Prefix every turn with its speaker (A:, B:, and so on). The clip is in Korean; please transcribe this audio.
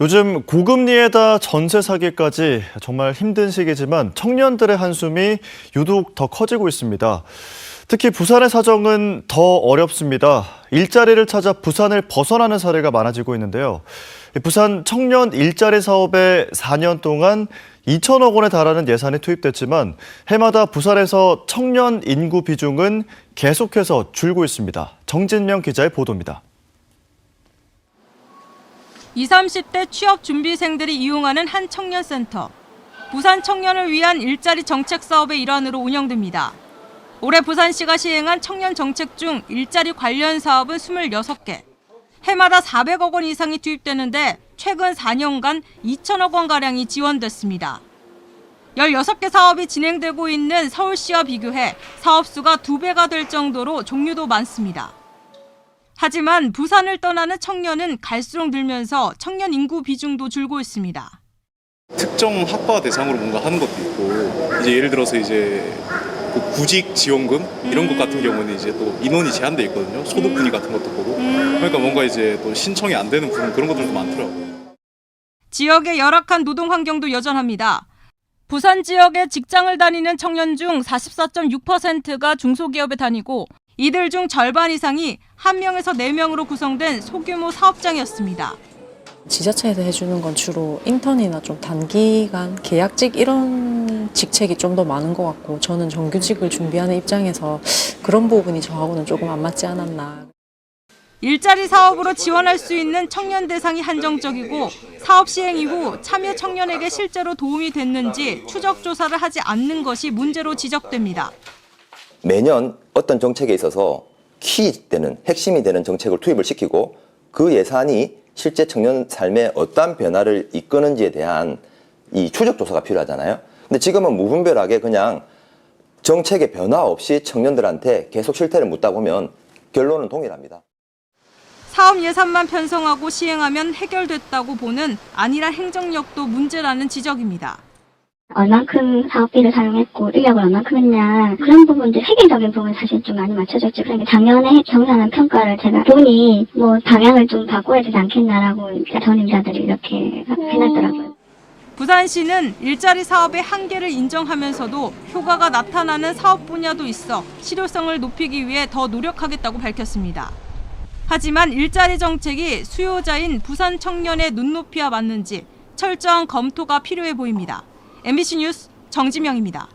A: 요즘 고금리에다 전세 사기까지 정말 힘든 시기지만 청년들의 한숨이 유독 더 커지고 있습니다. 특히 부산의 사정은 더 어렵습니다. 일자리를 찾아 부산을 벗어나는 사례가 많아지고 있는데요. 부산 청년 일자리 사업에 4년 동안 2천억 원에 달하는 예산이 투입됐지만 해마다 부산에서 청년 인구 비중은 계속해서 줄고 있습니다. 정진명 기자의 보도입니다.
B: 20, 30대 취업 준비생들이 이용하는 한 청년센터. 부산 청년을 위한 일자리 정책 사업의 일환으로 운영됩니다. 올해 부산시가 시행한 청년 정책 중 일자리 관련 사업은 26개. 해마다 400억 원 이상이 투입되는데 최근 4년간 2천억 원가량이 지원됐습니다. 16개 사업이 진행되고 있는 서울시와 비교해 사업 수가 2배가 될 정도로 종류도 많습니다. 하지만 부산을 떠나는 청년은 갈수록 늘면서 청년 인구 비중도 줄고 있습니다.
C: 특정 학과 대상으로 뭔가 하는 것도 있고, 이제 예를 들어서 이제 그 구직 지원금 이런 것 같은 경우는 이제 또 인원이 제한돼 있거든요. 소득 분위 같은 것도 보고. 그러니까 뭔가 이제 또 신청이 안 되는 부분 그런 것들도 많더라고요.
B: 지역의 열악한 노동 환경도 여전합니다. 부산 지역에 직장을 다니는 청년 중 44.6%가 중소기업에 다니고 이들 중 절반 이상이 1명에서 4명으로 구성된 소규모 사업장이었습니다.
D: 지자체에서 해주는 건 주로 인턴이나 좀 단기간 계약직 이런 직책이 좀 더 많은 것 같고 저는 정규직을 준비하는 입장에서 그런 부분이 저하고는 조금 안 맞지 않았나.
B: 일자리 사업으로 지원할 수 있는 청년 대상이 한정적이고 사업 시행 이후 참여 청년에게 실제로 도움이 됐는지 추적 조사를 하지 않는 것이 문제로 지적됩니다.
E: 매년 어떤 정책에 있어서 키되는 핵심이 되는 정책을 투입을 시키고 그 예산이 실제 청년 삶에 어떠한 변화를 이끄는지에 대한 이 추적 조사가 필요하잖아요. 근데 지금은 무분별하게 그냥 정책의 변화 없이 청년들한테 계속 실태를 묻다 보면 결론은 동일합니다.
B: 사업 예산만 편성하고 시행하면 해결됐다고 보는 안일한 행정력도 문제라는 지적입니다.
F: 얼만큼 사업비를 사용했고 인력을 얼만큼 했냐 그런 부분들 세계적인 부분 사실 좀 많이 맞춰졌죠. 그러니까 작년에 정산한 평가를 제가 보니 방향을 좀 바꿔야 되지 않겠나라고 전임자들이 이렇게 해놨더라고요.
B: 부산시는 일자리 사업의 한계를 인정하면서도 효과가 나타나는 사업 분야도 있어 실효성을 높이기 위해 더 노력하겠다고 밝혔습니다. 하지만 일자리 정책이 수요자인 부산 청년의 눈높이와 맞는지 철저한 검토가 필요해 보입니다. MBC 뉴스 정지명입니다.